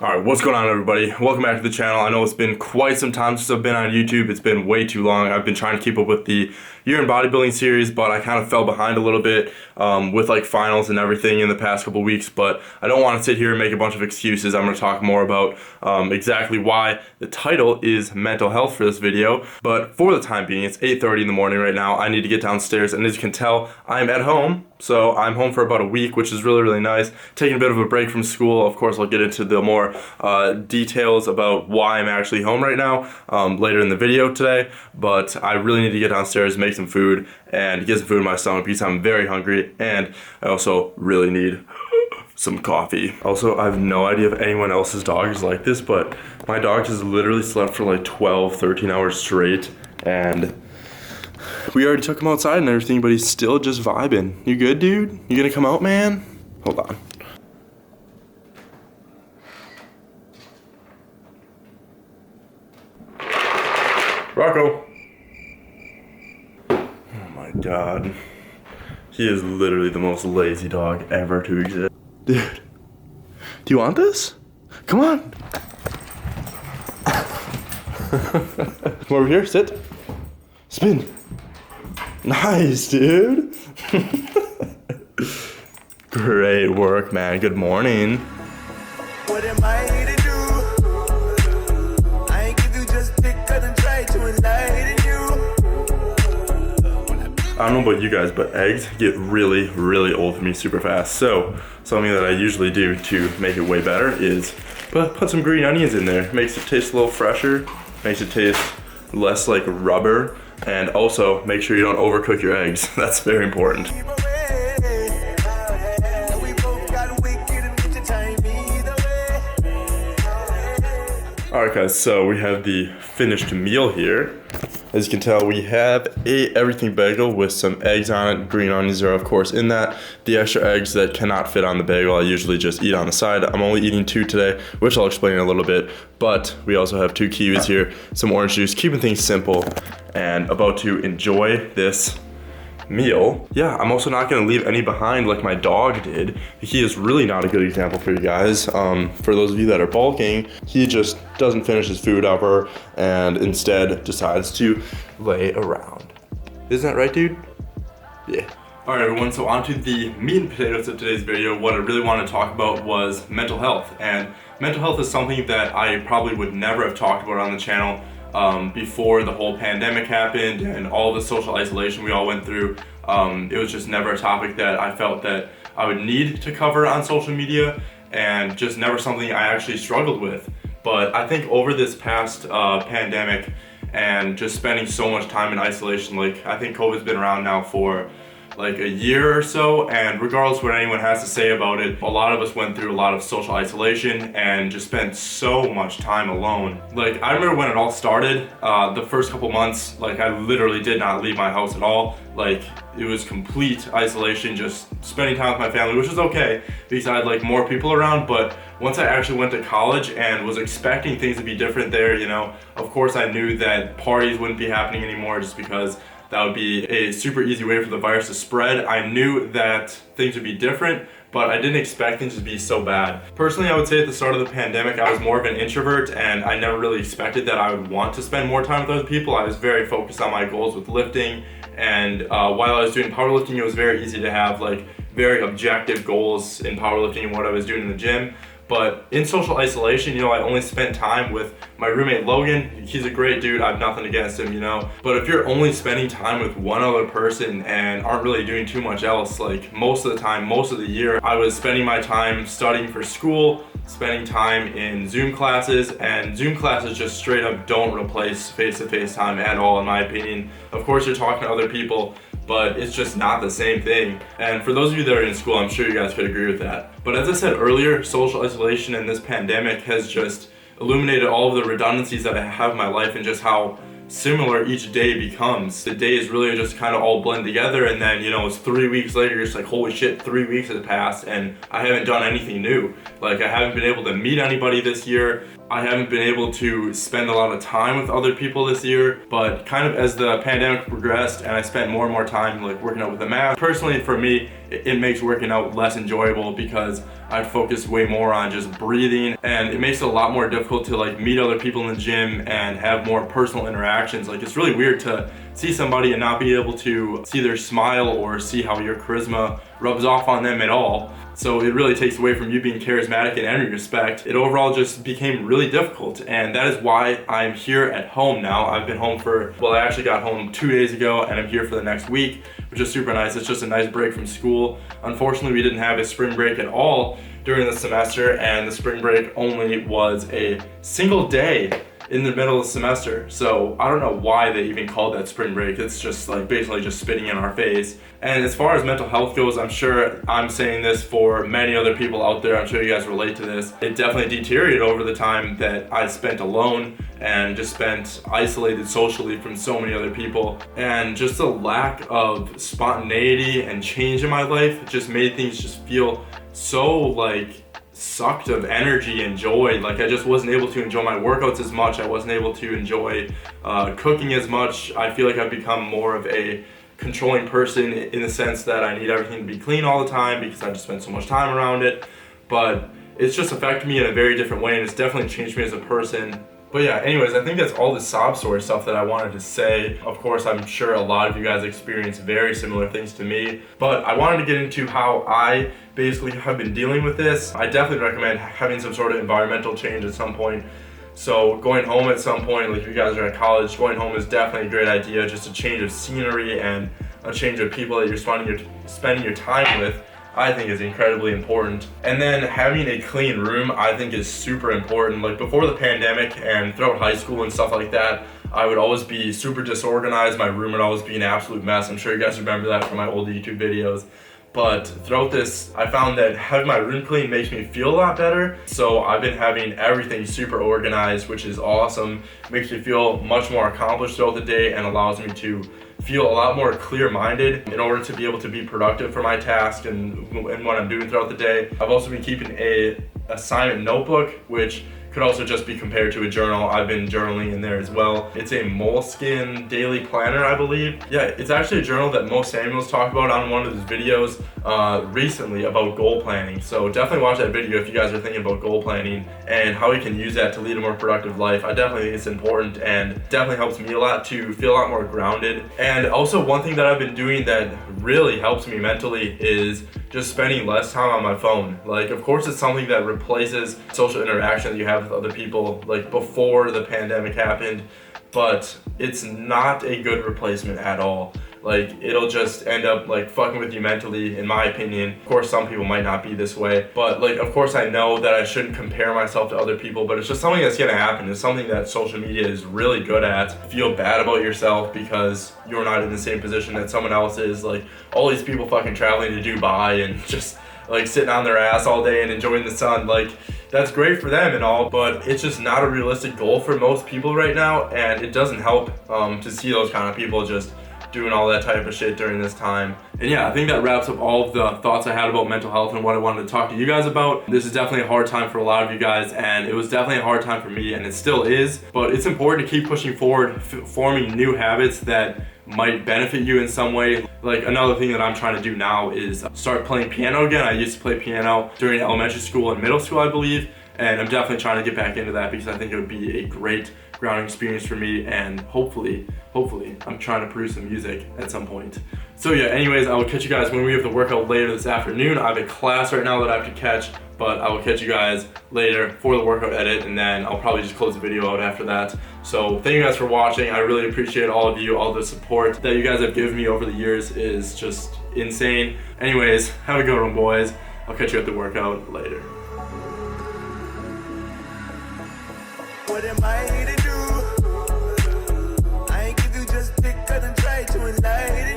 Alright, what's going on everybody? Welcome back to the channel. I know it's been quite some time since I've been on YouTube. It's been way too long. I've been trying to keep up with the year in bodybuilding series, but I kind of fell behind a little bit with like finals and everything in the past couple weeks, but I don't want to sit here and make a bunch of excuses. I'm going to talk more about exactly why the title is mental health for this video, but for the time being, it's 8:30 in the morning right now. I need to get downstairs, and as you can tell, I'm at home. So I'm home for about a week, which is really, really nice. Taking a bit of a break from school. Of course, I'll get into the more details about why I'm actually home right now later in the video today. But I really need to get downstairs, make some food, and get some food in my stomach because I'm very hungry. And I also really need some coffee. Also, I have no idea if anyone else's dog is like this, but my dog has literally slept for like 12, 13 hours straight. And we already took him outside and everything, but he's still just vibing. You good, dude? You gonna come out, man? Hold on. Rocco. Oh my God. He is literally the most lazy dog ever to exist. Dude, do you want this? Come on. Come over here, sit. Spin. Nice, dude. Great work, man. Good morning. What am I to do? I ain't give you just pick up and try to enlighten you. I don't know about you guys, but eggs get really, really old for me super fast. So something that I usually do to make it way better is put some green onions in there. Makes it taste a little fresher. Makes it taste less like rubber. And also, make sure you don't overcook your eggs. That's very important. Alright guys, so we have the finished meal here. As you can tell, we have a everything bagel with some eggs on it. Green onions are of course in that. The extra eggs that cannot fit on the bagel, I usually just eat on the side. I'm only eating 2 today, which I'll explain in a little bit. But we also have 2 kiwis here, some orange juice, keeping things simple, and about to enjoy this meal. Yeah, I'm also not gonna leave any behind like my dog did. He is really not a good example for you guys. For those of you that are bulking, he just doesn't finish his food ever and instead decides to lay around. Isn't that right, dude? Yeah. All right, everyone, so on to the meat and potatoes of today's video. What I really want to talk about was mental health. And mental health is something that I probably would never have talked about on the channel before the whole pandemic happened and all the social isolation we all went through. It was just never a topic that I felt that I would need to cover on social media, and just never something I actually struggled with. But I think over this past pandemic and just spending so much time in isolation, like I think COVID's been around now for like a year or so, and regardless of what anyone has to say about it, a lot of us went through a lot of social isolation and just spent so much time alone. Like I remember when it all started, the first couple months, like I literally did not leave my house at all. Like it was complete isolation, just spending time with my family, which was okay because I had like more people around. But once I actually went to college and was expecting things to be different there, you know, of course I knew that parties wouldn't be happening anymore just because that would be a super easy way for the virus to spread. I knew that things would be different, but I didn't expect things to be so bad. Personally, I would say at the start of the pandemic, I was more of an introvert, and I never really expected that I would want to spend more time with other people. I was very focused on my goals with lifting, and while I was doing powerlifting, it was very easy to have like very objective goals in powerlifting and what I was doing in the gym. But in social isolation, you know, I only spent time with my roommate Logan. He's a great dude, I have nothing against him, you know. But if you're only spending time with one other person and aren't really doing too much else, like most of the time, most of the year, I was spending my time studying for school, spending time in Zoom classes, and Zoom classes just straight up don't replace face-to-face time at all, in my opinion. Of course, you're talking to other people, but it's just not the same thing. And for those of you that are in school, I'm sure you guys could agree with that. But as I said earlier, social isolation and this pandemic has just illuminated all of the redundancies that I have in my life and just how similar each day becomes. The days really just kind of all blend together, and then, you know, it's 3 weeks later, you're just like, holy shit, 3 weeks has passed and I haven't done anything new. Like I haven't been able to meet anybody this year. I haven't been able to spend a lot of time with other people this year, but kind of as the pandemic progressed and I spent more and more time like working out with the mask, personally for me, it makes working out less enjoyable because I'd focus way more on just breathing, and it makes it a lot more difficult to like meet other people in the gym and have more personal interactions. Like, it's really weird to see somebody and not be able to see their smile or see how your charisma rubs off on them at all. So it really takes away from you being charismatic in any respect. It overall just became really difficult, and that is why I'm here at home now. I've been home for, well, I actually got home 2 days ago, and I'm here for the next week, which is super nice. It's just a nice break from school. Unfortunately, we didn't have a spring break at all during the semester, and the spring break only was a single day in the middle of the semester. So I don't know why they even called that spring break. It's just like basically just spitting in our face. And as far as mental health goes, I'm sure I'm saying this for many other people out there. I'm sure you guys relate to this. It definitely deteriorated over the time that I spent alone and just spent isolated socially from so many other people. And just the lack of spontaneity and change in my life just made things just feel so like sucked of energy and joy. Like, I just wasn't able to enjoy my workouts as much. I wasn't able to enjoy cooking as much. I feel like I've become more of a controlling person in the sense that I need everything to be clean all the time because I just spend so much time around it. But it's just affected me in a very different way, and it's definitely changed me as a person. But yeah, anyways, I think that's all the sob story stuff that I wanted to say. Of course, I'm sure a lot of you guys experience very similar things to me, but I wanted to get into how I basically have been dealing with this. I definitely recommend having some sort of environmental change at some point. So going home at some point, like if you guys are at college, going home is definitely a great idea. Just a change of scenery and a change of people that you're spending your time with, I think is incredibly important. And then having a clean room, I think is super important. Like before the pandemic and throughout high school and stuff like that, I would always be super disorganized. My room would always be an absolute mess. I'm sure you guys remember that from my old YouTube videos. But throughout this, I found that having my room clean makes me feel a lot better. So I've been having everything super organized, which is awesome. Makes me feel much more accomplished throughout the day and allows me to feel a lot more clear-minded in order to be able to be productive for my task and what I'm doing throughout the day. I've also been keeping a assignment notebook, which could also just be compared to a journal. I've been journaling in there as well. It's a Moleskine daily planner, I believe. Yeah, it's actually a journal that Mo Samuels talked about on one of his videos recently about goal planning. So definitely watch that video if you guys are thinking about goal planning and how you can use that to lead a more productive life. I definitely think it's important and definitely helps me a lot to feel a lot more grounded. And also one thing that I've been doing that really helps me mentally is just spending less time on my phone. Like, of course, it's something that replaces social interaction that you have with other people, like before the pandemic happened, but it's not a good replacement at all. Like, it'll just end up like fucking with you mentally, in my opinion. Of course, some people might not be this way, but like, of course, I know that I shouldn't compare myself to other people, but it's just something that's gonna happen. It's something that social media is really good at. Feel bad about yourself because you're not in the same position that someone else is. Like, all these people fucking traveling to Dubai and just like sitting on their ass all day and enjoying the sun. Like, that's great for them and all, but it's just not a realistic goal for most people right now, and it doesn't help to see those kind of people just doing all that type of shit during this time. And yeah, I think that wraps up all of the thoughts I had about mental health and what I wanted to talk to you guys about. This is definitely a hard time for a lot of you guys, and it was definitely a hard time for me, and it still is, but it's important to keep pushing forward, forming new habits that might benefit you in some way. Like, another thing that I'm trying to do now is start playing piano again. I used to play piano during elementary school and middle school, I believe, and I'm definitely trying to get back into that because I think it would be a great grounding experience for me, and hopefully I'm trying to produce some music at some point. So yeah, anyways, I will catch you guys when we have the workout later this afternoon. I have a class right now that I have to catch, but I will catch you guys later for the workout edit, and then I'll probably just close the video out after that. So thank you guys for watching. I really appreciate all of you. All the support that you guys have given me over the years is just insane. Anyways, have a good one, boys. I'll catch you at the workout later. What am I to do? I ain't give you just pick up and try to enlighten.